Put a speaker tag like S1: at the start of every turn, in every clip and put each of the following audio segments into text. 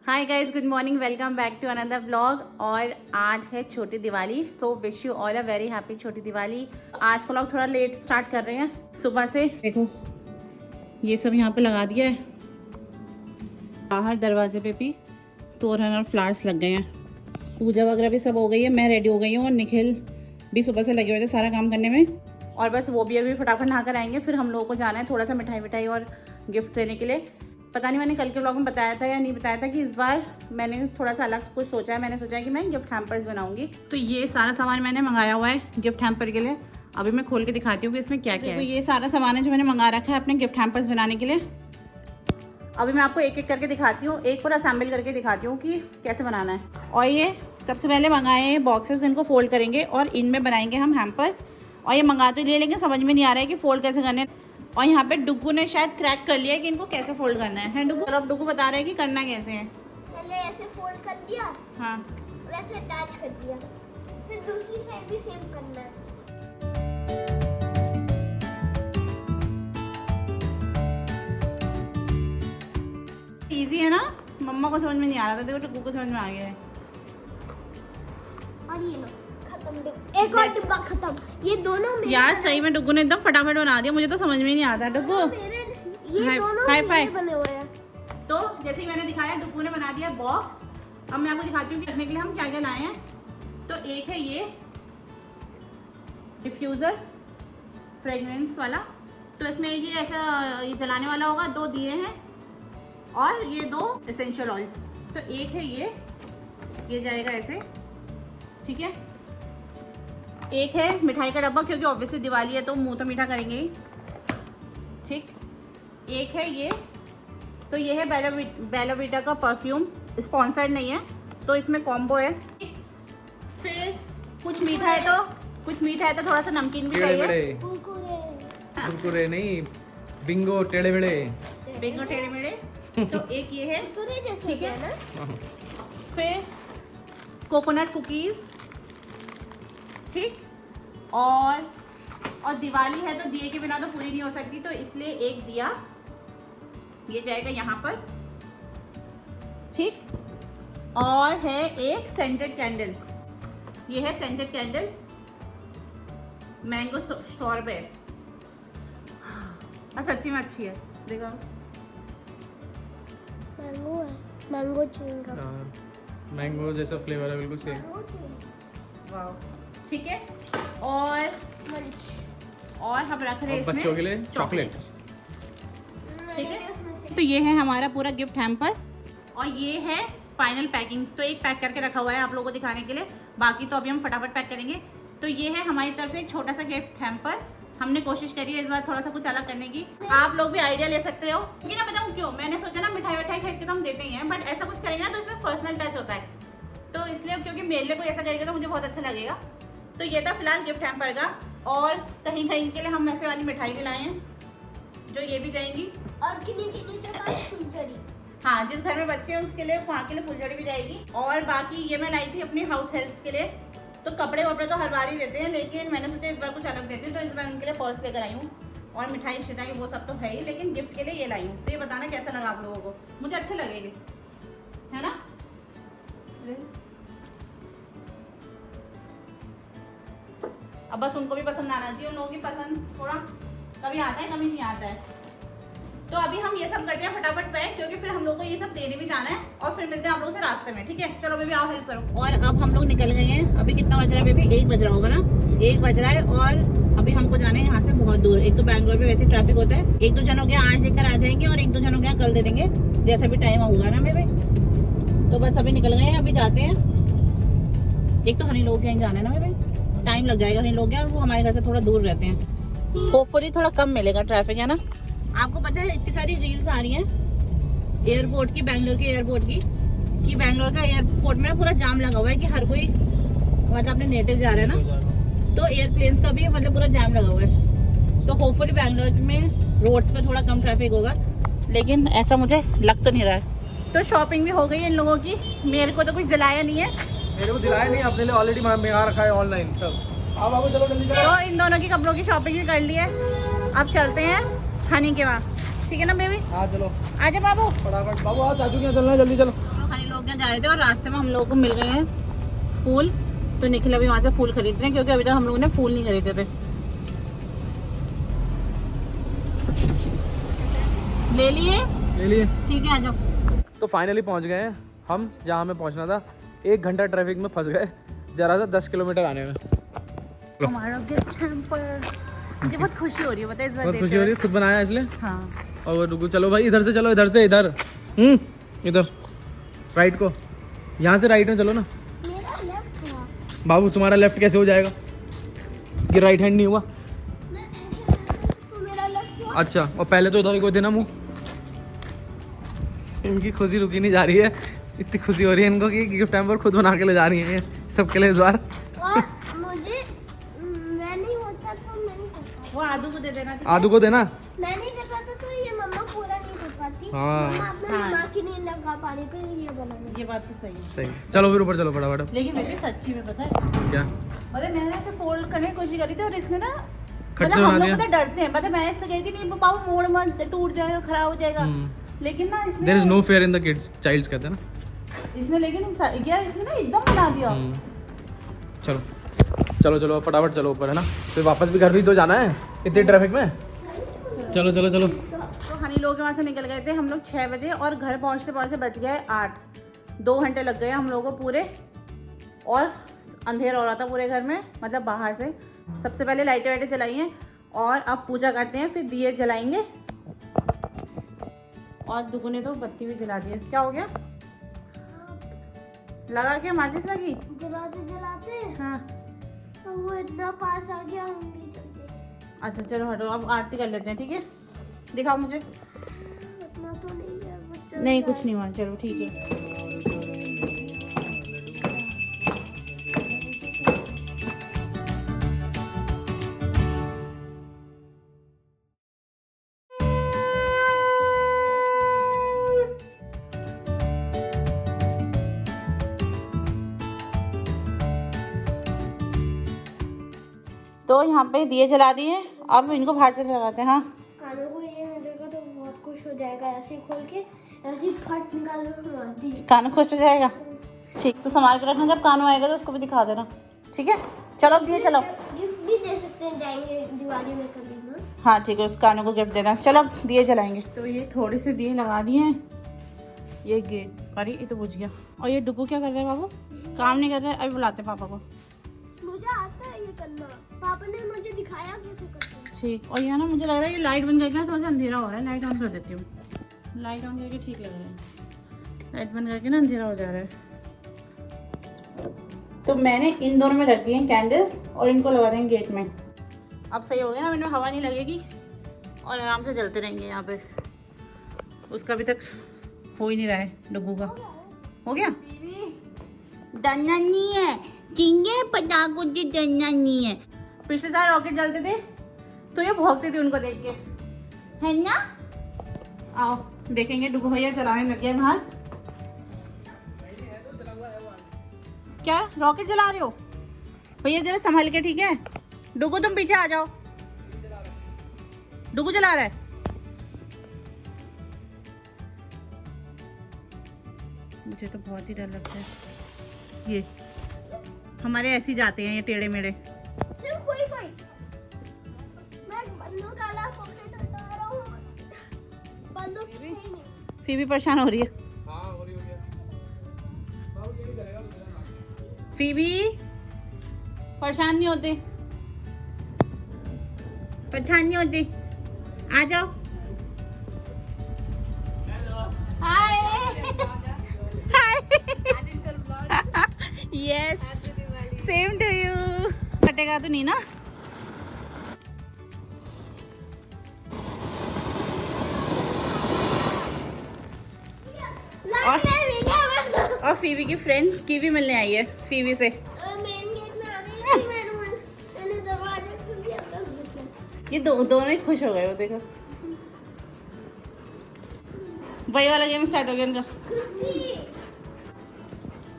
S1: Hi guys, good morning, welcome back to another vlog. और आज है छोटी Diwali, so wish you all a very happy छोटी दिवाली। आज का व्लॉग थोड़ा लेट स्टार्ट कर रहे हैं सुबह से। देखो ये सब यहाँ पे लगा दिया है, बाहर दरवाजे पे भी तोरण और फ्लावर्स लग गए हैं। पूजा वगैरह भी सब हो गई है, मैं रेडी हो गई हूँ और निखिल भी सुबह से लगे हुए थे सारा काम करने में। और बस वो भी अभी फटाफट नहा कर आएंगे, फिर हम लोगों को जाना है थोड़ा सा मिठाई विठाई और गिफ्ट देने के लिए। पता नहीं मैंने कल के व्लॉग में बताया था या नहीं बताया था कि इस बार मैंने थोड़ा सा अलग कुछ सोचा है। मैंने सोचा है कि मैं गिफ्ट हैम्पर्स बनाऊंगी, तो ये सारा सामान मैंने मंगाया हुआ है गिफ्ट हैम्पर के लिए। अभी मैं खोल के दिखाती हूँ कि इसमें क्या क्या है। ये सारा सामान है जो मैंने मंगा रखा है अपने गिफ्ट हैम्पर्स बनाने के लिए। अभी मैं आपको एक एक करके दिखाती हूँ, एक पूरा असेंबल करके दिखाती हूँ कि कैसे बनाना है। और ये सबसे पहले मंगाए हैं बॉक्सेस, इनको फोल्ड करेंगे और इनमें बनाएंगे हम हैम्पर्स। और ये मंगा तो लिए लेकिन समझ में नहीं आ रहा है कि फोल्ड कैसे करने। और यहाँ पे डुग्गू ने शायद क्रैक कर लिया है कि इनको कैसे फोल्ड करना है डुग्गू? और अब डुग्गू बता रहे हैं कि करना कैसे है।
S2: पहले ऐसे फोल्ड कर दिया,
S1: हाँ,
S2: और ऐसे अटैच कर दिया, फिर दूसरी साइड भी सेम करना है।
S1: इजी है ना? मम्मा को समझ में नहीं आ रहा था, देखो डुग्गू को समझ में आ गया है।
S2: और ये लो, खत्म। एक और डिब्बा खत्म। ये दोनों मेरे
S1: यार सही में डुग्गू ने एकदम फटाफट बना दिया, मुझे तो समझ में ही नहीं आता। डुग्गू
S2: ये दोनों मेरे बने हुए हैं।
S1: तो जैसे ही मैंने दिखाया, डुग्गू ने बना दिया बॉक्स। अब मैं आपको दिखाती हूँ कि रखने के लिए हम क्या क्या लाए हैं। तो एक है ये डिफ्यूज़र फ्रेगरेंस वाला, तो इसमें ये ऐसा ये जलाने वाला होगा। 2 दिए हैं और ये 2 एसेंशियल ऑयल्स। तो एक है ये जाएगा ऐसे, ठीक है। एक है मिठाई का डब्बा, क्योंकि ऑब्वियसली दिवाली है तो मुंह तो मीठा करेंगे ही, ठीक। एक है ये, तो ये है बेला वीटा का परफ्यूम, स्पॉन्सर्ड नहीं है, तो इसमें कॉम्बो है। फिर कुछ मीठा है तो थोड़ा सा नमकीन भी चाहिए।
S2: कुरकुरे
S3: नहीं, बिंगो टेढ़े मेढ़े।
S1: बिंगो टेढ़े मेढ़े। तो एक ये है,
S2: कुरकुरे जैसे
S1: ठीक है
S2: होता ना।
S1: फिर कोकोनट कुकीज़, ठीक। और दिवाली है तो दिए के बिना तो पूरी नहीं हो सकती, तो इसलिए एक दिया ये जाएगा यहाँ पर, ठीक। और है एक सेंटेड कैंडल, ये है सेंटेड कैंडल, मैंगो सॉर्बेट। सच्ची में अच्छी है, देखो
S2: मैंगो है, मैंगो च्युइंगम।
S3: मैंगो जैसा फ्लेवर है, बिल्कुल सेम।
S1: वाह, ठीक है। और हम रख रहे हैं इसमें
S3: बच्चों के लिए चॉकलेट,
S1: ठीक है। तो ये है हमारा पूरा गिफ्ट हैम्पर और ये है फाइनल पैकिंग। तो एक पैक करके रखा हुआ है आप लोगों को दिखाने के लिए, बाकी तो अभी हम फटाफट पैक करेंगे। तो ये है हमारी तरफ से एक छोटा सा गिफ्ट हैम्पर। हमने कोशिश करी है इस बार थोड़ा सा कुछ अलग करने की। आप लोग भी आइडिया ले सकते हो, क्योंकि ना बताऊँ क्यों, मैंने सोचा ना मिठाई विठाई खरीद के तो हम देते ही हैं, बट ऐसा कुछ करेंगे ना तो इसमें पर्सनल टच होता है, तो इसलिए क्योंकि मेरे लिए कोई ऐसा करेगा तो मुझे बहुत अच्छा लगेगा। तो ये था फिलहाल गिफ्ट हैम्पर का। और कहीं कहीं के लिए हम ऐसे वाली मिठाई भी लाए हैं जो ये भी जाएंगी।
S2: और किन्हीं के पास फुलझड़ी।
S1: हाँ, जिस घर में बच्चे हैं उसके लिए, वहाँ के लिए फुलझड़ी भी जाएगी। और बाकी ये मैं लाई थी अपनी हाउस हेल्प्स के लिए। तो कपड़े वपड़े तो हर बार ही देते हैं, लेकिन मैंने सोचा इस बार कुछ अलग देती हूँ, तो इस बार उनके लिए पर्स लेकर आई हूँ। और मिठाई शिठाई वो सब तो है ही, लेकिन गिफ्ट के लिए ये लाई हूँ। तो ये बताना कैसा लगा आप लोगों को, मुझे अच्छे लगेंगे, है ना। अब बस उनको भी पसंद आना चाहिए, उन लोगों की पसंद थोड़ा कभी आता है कभी नहीं आता है। तो अभी हम ये सब करते हैं फटाफट पैक, क्योंकि फिर हम लोग को ये सब देने भी जाना है। और फिर मिलते हैं आप लोगों से रास्ते में, ठीक है। चलो बेबी आओ हेल्प करो। और अब हम लोग निकल गए हैं। अभी कितना बज रहा है बेबी? 1 बज रहा होगा ना, 1 बज रहा है। और अभी हमको जाना है यहाँ से बहुत दूर। एक तो बैंगलोर में वैसे ट्रैफिक होता है, 1-2 जनों के आज देकर आ जाएंगे और 1-2 जनों के यहाँ कल दे देंगे, जैसा भी टाइम होगा ना बेबी। तो बस अभी निकल गए हैं, अभी जाते हैं। एक तो हनी लोग के यहाँ जाना है ना बेबी, टाइम लग जाएगा। हनी लोग क्या, वो हमारे घर से थोड़ा दूर रहते हैं, होपफुली थोड़ा कम मिलेगा ट्रैफिक, है ना। आपको पता है इतनी सारी रील्स आ रही हैं एयरपोर्ट की, बैंगलोर के एयरपोर्ट की, कि बैंगलोर का एयरपोर्ट में ना पूरा जाम लगा हुआ है, कि हर कोई मतलब अपने नेटिव जा रहा है ना, तो एयरप्लेन्स का भी मतलब पूरा जाम लगा हुआ है। तो होपफुली बैंगलोर में रोड्स पे थोड़ा कम ट्रैफिक होगा, लेकिन ऐसा मुझे लग तो नहीं रहा है। तो शॉपिंग भी हो गई है इन लोगों की, मेरे को तो कुछ दिलाया नहीं है।
S3: मेरे को दिलाया नहीं, अपने लिए ऑलरेडी मंगा रखा है ऑनलाइन सब। अब आओ, चलो जल्दी चलो।
S1: तो इन दोनों की कपड़ों की शॉपिंग भी कर ली है, अब चलते हैं हनी के वहाँ, ठीक है ना बेबी।
S3: हाँ चलो,
S1: आजा बाबू।
S3: फटाफट बाबू आओ, चाचू के यहाँ चलना है, जल्दी चलो।
S1: हनी लोग यहाँ जा रहे थे और रास्ते में हम लोगों को मिल गए हैं फूल, तो निखिल अभी वहाँ से फूल खरीद रहे हैं क्योंकि अभी तक हम लोगों ने फूल नहीं खरीदे थे। ले लिए ठीक है, आ जाओ।
S3: तो फाइनली पहुंच गए हैं हम जहाँ हमें पहुंचना था। 1 घंटा ट्रैफिक में फंस गए जरा सा 10 किलोमीटर आने में।
S1: हमारा गिफ्ट हैम्पर, मुझे बहुत खुशी हो रही है, पता है इस बार
S3: बहुत खुशी हो रही है, खुद बनाया इसलिए।
S1: हाँ।
S3: और वो रुको, चलो भाई इधर से चलो, इधर से इधर, इधर राइट को, यहाँ से राइट में चलो ना।
S2: मेरा लेफ्ट हुआ।
S3: बाबू तुम्हारा लेफ्ट कैसे हो जाएगा, ये राइट हैंड नहीं हुआ।
S2: तो मेरा लेफ्ट हुआ।
S3: अच्छा, और पहले तो उधर ही कोई देना मुँह। इनकी खुशी रुकी नहीं जा रही है, इतनी खुशी हो रही है इनको कि गिफ्ट हैम्पर खुद बना के ले जा रही है सबके लिए इस बार।
S2: और मुझे मैं नहीं होता तो मैं नहीं करता।
S1: वो आदू को दे देना।
S3: आदू को देना।
S2: मैं नहीं कर पाता तो ये मम्मा पूरा नहीं कर पाती।
S3: हाँ।
S2: मम्मा अपना
S1: हाँ।
S2: दिमाग ही नहीं लगा पा रही तो ये बनाने।
S1: ये बात तो सही है।
S3: सही, चलो फिर ऊपर चलो फटाफट।
S1: लेकिन मेरे सच्ची में पता है
S3: क्या
S1: मतलब मैंने ऐसे फोल्ड करने की कोशिश करी थी और इसने ना
S3: खट से
S1: मतलब हम
S3: बना
S1: लोग
S3: दिया।
S1: पता डरते हैं, मतलब मैं इससे कही थी नहीं बाबू मोड़ मत, टूट जाएगा, खराब हो जाएगा। लेकिन ना इसने
S3: there is no fear in the kids, childs कहते हैं ना।
S1: इसने लेकिन क्या इसने ना एकदम बना दिया।
S3: चलो चलो चलो फटाफट चलो ऊपर, है ना, फिर वापस भी घर भी तो जाना है इतनी ट्रैफिक में। चलो चलो चलो।
S1: तो हनी लोग वहाँ से निकल गए थे हम लोग 6 बजे और घर पहुँचते पहुँचते बज गए 8। 2 घंटे लग गए हम लोगों को पूरे, और अंधेरा हो रहा था पूरे घर में, मतलब बाहर से। सबसे पहले लाइटें वाइटें जलाई हैं और अब पूजा करते हैं, फिर दिए जलाएंगे। और दुगुने तो बत्ती भी जला दी है। क्या हो गया, लगा के माचिस लगी?
S2: जलाते जलाते
S1: हाँ
S2: तो वो इतना पास आ गया हम नहीं चलते।
S1: अच्छा चलो हटो, अब आरती कर लेते हैं, ठीक है? दिखाओ मुझे।
S2: इतना तो नहीं है बच्चा।
S1: नहीं कुछ नहीं हुआ, चलो ठीक है। तो यहाँ पे दिए जला दिए, अब इनको बाहर से लगाते हैं। हाँ
S2: कानों को ये मिलेगा तो बहुत खुश हो जाएगा। ऐसे ही खोल के ऐसे ही फट निकाल के मारती।
S1: कानू खुश हो जाएगा, ठीक। तो संभाल के रखना, जब कानू आएगा तो उसको भी दिखा देना, ठीक है? चलो अब दिए चलो।
S2: गिफ्ट भी दे सकते हैं, जाएंगे दिवाली में कभी ना।
S1: हाँ ठीक है, उस कानू को गिफ्ट देना। चलो अब दिए जलाएंगे। तो ये थोड़े से दिए लगा दिए हैं, ये गेट अरे ये तो बुझ गया। और ये डुगू क्या कर रहे हैं बाबू? काम नहीं कर रहे, अभी बुलाते हैं पापा को।
S2: मुझे आता है ये करना, पापा ने मुझे दिखाया कैसे करते हैं।
S1: ठीक। और यहाँ ना मुझे लग रहा है ये लाइट बंद करके ना थोड़ा सा अंधेरा हो रहा है, लाइट ऑन कर देती हूँ। लाइट ऑन करके ठीक लग रहा है, लाइट बंद करके ना अंधेरा हो जा रहा है। तो मैंने इन दोनों में रख दिए हैं कैंडल्स और इनको लगा देंगे गेट में। अब सही हो गया ना, इनमें हवा नहीं लगेगी और आराम से जलते रहेंगे यहाँ पे। उसका अभी तक हो ही नहीं रहा है डुगू का। हो गया? डरना नहीं है, चिंगे पटाखों से डरना नहीं है। पिछले साल रॉकेट जलते थे तो ये भौंकती थी उनको देख के, है ना? आओ देखेंगे, डुगू भैया जलाने लग गए बाहर। क्या रॉकेट जला रहे हो भैया? जरा संभल के, ठीक है? डुगू तुम पीछे आ जाओ, डुगू जला रहा है। मुझे तो बहुत ही डर लगता है। ये हमारे ऐसे ही जाते हैं ये टेढ़े मेढ़े।
S2: कोई कोई मैं बंदूक वाला पॉकेट उठा रहा हूं, बंदूक नहीं।
S1: फिर भी परेशान हो रही है। फीबी परेशान नहीं होते, परेशान नहीं होते, आ जाओ। Hi yes same to you. कटेगा तो नहीं ना? और फीबी की फ्रेंड कीवी मिलने आई है फीबी से।
S2: मेन गेट में आ गई थी मैंने दरवाजा खोल दिया तो
S1: ये दोनों ही खुश हो गए, वो देखो वही वाला गेम स्टार्ट हो गया इनका।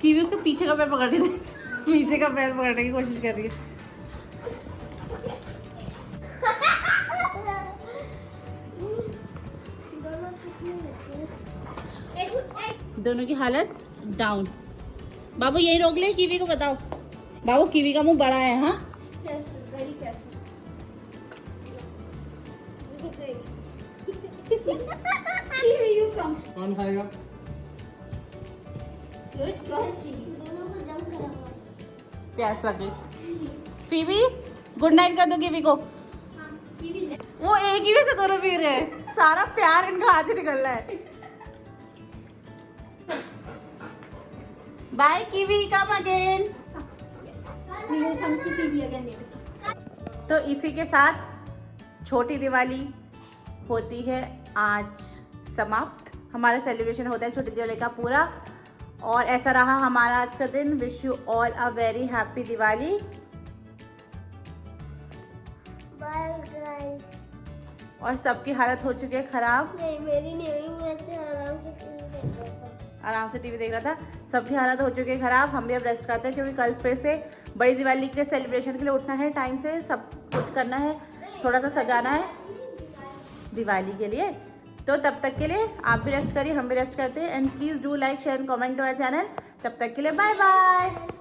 S1: कीवी उसके पीछे का पैर पकड़ रही थी, पीछे का पैर पकड़ने की कोशिश कर रही है। दोनों की हालत डाउन। बाबू यही रोक ले, कीवी को बताओ। बाबू कीवी का मुंह बड़ा है। हाँ
S2: वेरी
S3: कौन खाएगा?
S2: दोनों को जम करा हुआ।
S1: प्यास लग गई। फीवी गुड नाइट कर दो कीवी को।
S2: हाँ, कीवी ले।
S1: वो एक ही में से दोनों पी रहे हैं, सारा प्यार इनका हाथ से निकल रहा है। Bye Kiwi, come again.
S2: We will come see Kiwi again later.
S1: तो इसी के साथ छोटी दिवाली होती है आज समाप्त। हमारा सेलिब्रेशन होता है छोटी दिवाली का पूरा, और ऐसा रहा हमारा आज का दिन। Wish you all a very happy Diwali.
S2: Bye guys.
S1: और सबकी हालत हो चुकी है खराब।
S2: नहीं, मेरी नहीं, मैं तो आराम से टीवी देख रहा था।
S1: आराम से टीवी देख रहा था। सबकी हालत हो चुकी है खराब। हम भी अब रेस्ट करते हैं, क्योंकि कल फिर से बड़ी दिवाली के सेलिब्रेशन के लिए उठना है टाइम से, सब कुछ करना है, थोड़ा सा सजाना है दिवाली के लिए। तो तब तक के लिए आप भी रेस्ट करिए, हम भी रेस्ट करते हैं। And please do like share and comment to our channel. तब तक के लिए बाय बाय।